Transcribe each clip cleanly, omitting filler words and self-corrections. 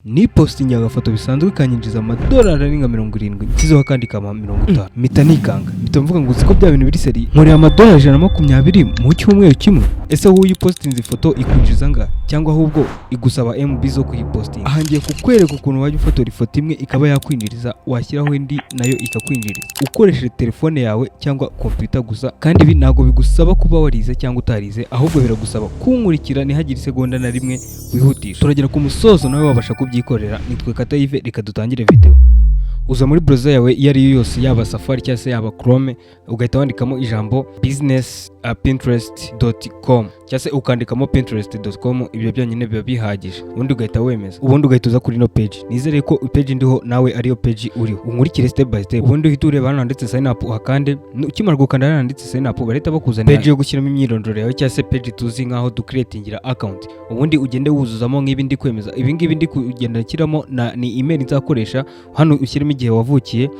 ni posting agafoto bisanzwe kanyinjiza amadolari ari nka 70 kizoha kandi kama 50 mita nikanga mvuga ngo uziko bya bintu biri seri muri amadolari 120 mu cyumweru kimwe. Ese wowe postinze ifoto ikwinjiza nga cyangwa ahubwo igusaba MB zo kuyiposting? Ahangiye kukwereka ukuntu wajya ufotora ifoto imwe ikaba yakwinjiriza, washyiraho indi nayo ikakwinjiriza ukoresheje telefone yawe cyangwa computer gusa, kandi ibi ntago bigusaba kuba warize cyangwa utarize, ahubwo biragusaba kunkurikira ntihagire segonda na rimwe wihutisha. Turagera ku musozo nawe wabasha kubyikorera. Nitwe Katayive, reka dutangire video. Uza muri browser yawe iyo ari yo yose, yaba Safari cyangwa se yaba Chrome, ugahita wandikamo ijambo business.pinterest.com cyangwa se ukandikamo pinterest.com. ibyo byonyine biba bihagije, ubundi ugahita wemeza, ubundi ugahita uza kuri no page. Nizere ko page ndiho nawe ariyo page uriho, unkurikire step by step. Ubundi uhita ureba hano handitse sign up, ukande. Ukimara gukanda hano handitse sign up, bareta bakuzanira page yo gushyiramo imyirondoro yawe cyangwa se page tuzi nkaho du creatingira account. Ubundi ugende wuzuzamo nk'ibi ndi kwemeza, ibi ngibi ndi kugenda kiramo ni email nzakoresha hano, ushyiramo igihe wavukiye.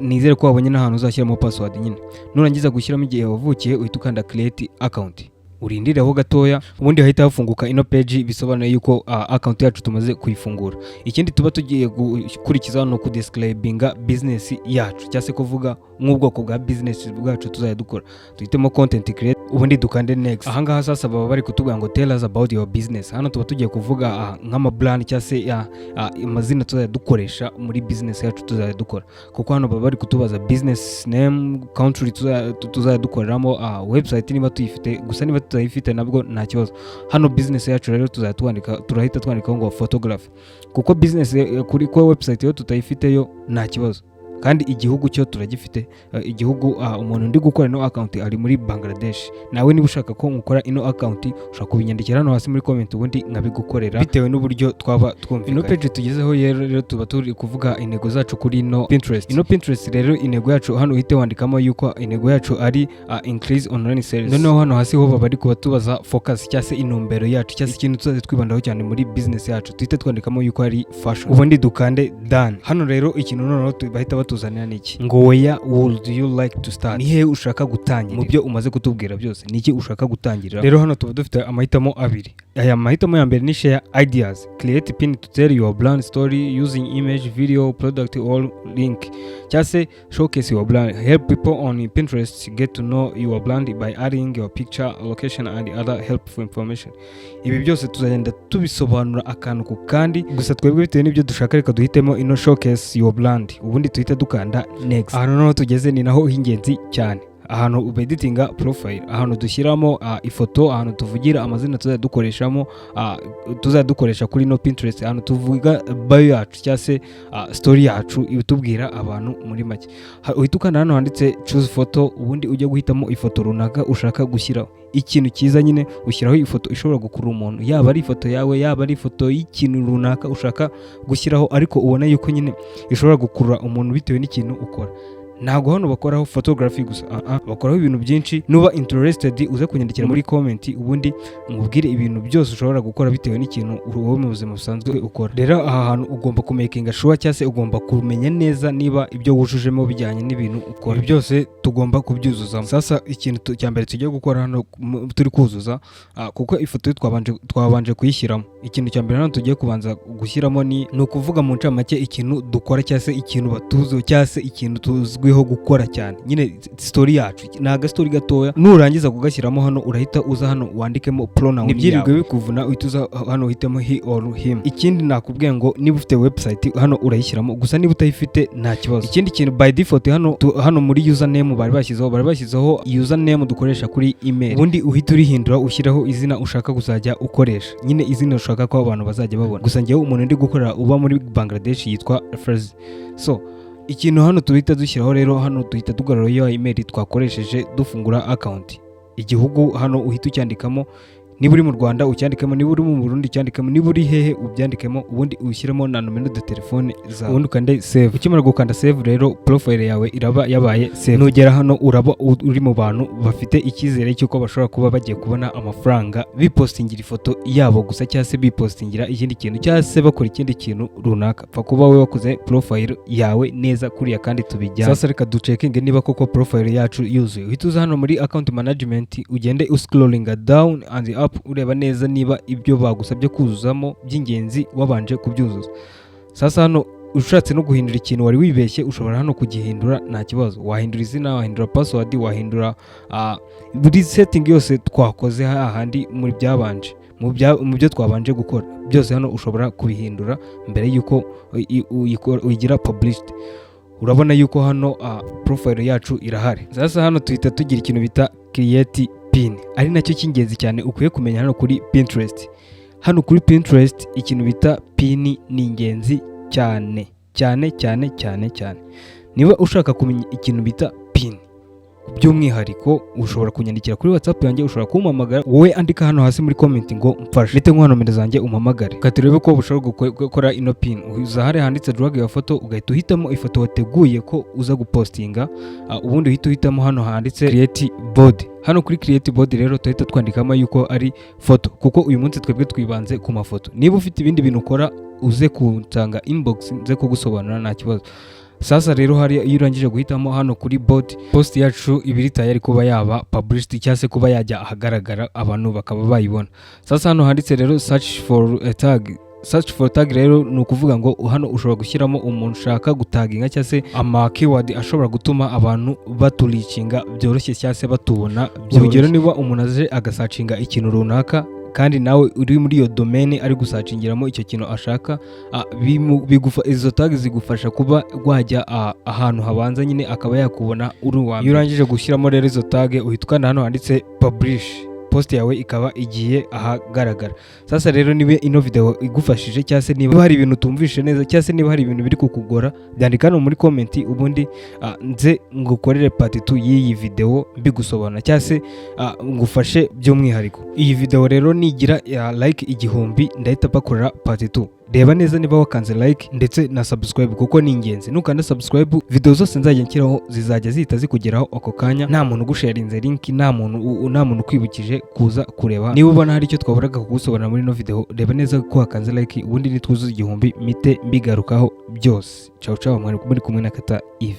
Nizere ko wabonye n'ahantu uzashyiramo password nyine. Nurangiza gushyiramo igihe wavukiye uhita ukanda create account, urindireho gatoya, ubundi hahita hafunguka ino page bisobanuye yuko account yacu tumaze kuyifungura. Ikindi tuba tugiye gukurikiza no kudescribinga business yacu cyase kuvuga nk'ubwoko bwa business bwacu tuzajya dukora. Tuhitemo content create, ubundi dukande next. Ahangaha sasa baba bari kutubwira ngo tell us about your business. Hano tuba tugiye kuvuga nk'ama brand cyase amazina tuzajya dukoresha muri business yacu tuzajya dukora, kuko hano baba bari kutubaza business name, country tuzajya dukoreramo, website niba tuyifite, gusa niba tutayifite nabwo nta kibazo. Hano business yacu rero turahita twandikaho ngo photography, kuko business kuri ko website yo tutayifite yo nta kibazo. Kandi igihugu cyo turagifite, igihugu umuntu ndi gukora ino account ari muri Bangladesh. Nawe niba ushaka ko nkukora ino account ushaka kubinyandikira hano hasi muri comment, ubundi nkabigukorera bitewe n'uburyo twaba twumvikanye. Ino page tugezeho rero tuba turi kuvuga intego zacu kuri ino Pinterest. Ino Pinterest rero intego yacu hano uhite wandikamo yuko intego yacu ari increase online sales. Noneho hano hasi ho bari kubatubaza focus cyase intumbero yacu cyase ikintu tuzaze twibandaho cyane muri business yacu, tuhite twandikamo yuko ari fashion, ubundi dukande done. Hano rero ikintu noneho bahita tuzanira niki ngo where would you like to start, nihe ushaka gutangira mu byo umaze kutubwira byose, niki ushaka gutangira. Rero hano tuba dufite amahitamo abiri. Aya mahitamo ya mbere ni share ideas, create pin to tell your brand story using image, video, product or link, cyase showcase your brand, help people on Pinterest get to know your brand by adding your picture, location and other helpful information. Ibi byose tuzagenda tubisobanura akantu ku kandi, gusa twebwe bitewe n'ibyo dushaka reka duhitemo ino showcase your brand, ubundi tuhita dukanda next. Ahantu naho tugeze ni naho hingenzi cyane, ahantu ubeditinga profile, ahantu dushyiramo ifoto, ahantu tuvugira amazina tuzadukoreshamo, tuzadukoresha kuri no Pinterest, ahantu tuvuga bio yacu cyase story yacu ibitubwira abantu muri make. Uhita ukanda hano handitse choose photo, ubundi ujya guhitamo ifoto runaka ushaka gushyiraho. Ikintu cyiza nyine ushyiraho ifoto ishobora gukurura umuntu, yaba ari ifoto yawe, yaba ari ifoto y'ikintu runaka ushaka gushyiraho, ariko ubona yuko nyine ishobora gukurura umuntu bitewe n'ikintu ukora. Ntago hano bakoraho photography gusa, bakoraho ibintu byinshi. Nuba interested uze kunyandikira muri comment, ubundi nkubwire ibintu byose ushobora gukora bitewe n'ikintu wowe mu buzima busanzwe ukora. Rero aha hantu ugomba kumakinga sure cyase ugomba kumenya neza niba ibyo wujujemo bijyanye n'ibintu ukora. Ibi byose tugomba kubyuzuzamo. Sasa ikintu cya mbere tugiye gukora hano turi kuzuza, kuko ifoto twabanje kuyishyiramo. Ikintu cya mbere hano tugiye kubanza gushyiramo ni ukuvuga mu ncamake ikintu dukora cyase ikintu batuzo cyase ikintu tuzwiho gukora cyane, nyine story yacu naga story gatoya. Nurangiza kugashyiramo hano urahita uza hano wandikemo pronoun, nibyirirwe bikuvuna uhita hano uhitemo he or him. Ikindi nakubwiye ngo niba ufite website hano urayishyiramo, gusa niba utayifite nta kibazo. Ikindi kintu by default hano muri username bari bashyizeho username dukoresha kuri email, ubundi uhita urihindura ushyiraho izina ushaka kuzajya ukoresha, nyine izina ushaka ko abantu bazajya babona. Gusa ngewe umuntu ndi gukorera uba muri Bangladesh yitwa Fraz. So ikintu hano tuhita dushyiraho rero, hano duhita tugarura iyo email twakoresheje dufungura account. Igihugu hano uhita ucyandikamo, niba uri mu Rwanda ucyandikemo, niba uri mu Burundi ucyandikemo, niba uri hehe ubyandikemo, ubundi ushyiramo na nomero de telefone zawe, ubundi ukande save. Ukimara gukanda save rero profile yawe iraba yabaye save. Nugera hano uraba uri mu bantu bafite icyizere cy'uko bashobora kuba bagiye kubona amafaranga bipostingira ifoto yabo gusa, cyase bipostingira ikindi kintu, cyase bakora ikindi kintu runaka. Pfa kuba we wakoze profile yawe neza kuriya kandi tubijyana. Sasa reka ducekinge niba koko profile yacu yuzuye. Uhita uza hano muri account management, ugende uscrollinga down and app ureba neza niba ibyo bagusabye kuzuzamo by'ingenzi wabanje kubyuzuza. Sasa hano ushatse no guhindura ikintu wari wibeshye ushobora hano kugihindura nta kibazo. Wahindura izina, wahindura password, wahindura buri setting yose twakoze hahandi muri byabanje mu byo twabanje gukora byose hano ushobora kubihindura mbere yuko uyigira published. Urabona yuko hano profile yacu irahari. Sasa hano tuhita tugira ikintu bita create pin, ari nacyo cy'ingenzi cyane ukwiye kumenya hano kuri Pinterest. Hano kuri Pinterest ikintu bita pin ni ingenzi cyane cyane cyane cyane cyane. Niba ushaka kumenya ikintu bita pin by'umwihariko ushobora kunyandikira kuri WhatsApp yanjye, ushobora kumpamagara, wowe andika hano hasi muri comment ngo mfashe, ndetse nko nomero zanjye umpamagare katurebe ko ushobora gukora ino pin. Uza hari handitse drag ya foto, ugahita uhitamo ifoto wateguye ko uza gupostinga, ubundi uhita uhitamo hano handitse create board. Hano kuri create board rero tuhita twandikamo yuko ari foto, kuko uyu munsi twebwe twibanze ku mafoto. Niba ufite ibindi bintu ukora uze kunsanga inbox nze kugusobanura nta kibazo. Sasa rero hari iyo urangije guhitamo hano kuri board, post yacu ibiri tayari kuba yaba published cyangwa se kuba yajya ahagaragara abantu bakaba bayibona. Sasa hano handitse rero search for a tag. Search for tag rero ni ukuvuga ngo hano ushobora gushyiramo umuntu ushaka gutaginga cyangwa se ama keyword ashobora gutuma abantu baturicinga byoroshye cyangwa se batubona. Urugero niba umuntu aje agasacinga ikintu runaka kandi nawe uri muri iyo domain ari gusacingiramo icyo kintu ashaka, izo tag zigufasha kuba wajya ahantu habanza nyine akaba yakubona uri uwa mbere. Iyo urangije gushyiramo rero izo tag uhita ukanda hano handitse publish, post yawe ikaba igiye ahagaragara. Sasa rero niba ino video igufashije cyangwa se niba hari ibintu tumvishe neza cyangwa se niba hari ibintu biri kukugora, byandika hano muri comment ubundi nze ngukorere part 2 y'iyi video mbigusobanura cyangwa se ngufashe by'umwihariko. Iyi video rero nigira like 1000 ndahita bakorera part 2. Reba neza niba wakanze like ndetse na subscribe kuko ni ingenzi. Nukanda subscribe video zose nzajya nshyiraho zizajya zihita zikugeraho ako kanya, nta muntu gusharinze link, nta muntu kwibukije kuza kureba. Niba ubona hari icyo twaburaga kugusobanura muri no video, reba neza ko wakanze like ubundi nitwuzuza 1000 mite mbigarukaho byose. Ciao ciao, mwari kumwe na Kata Yves.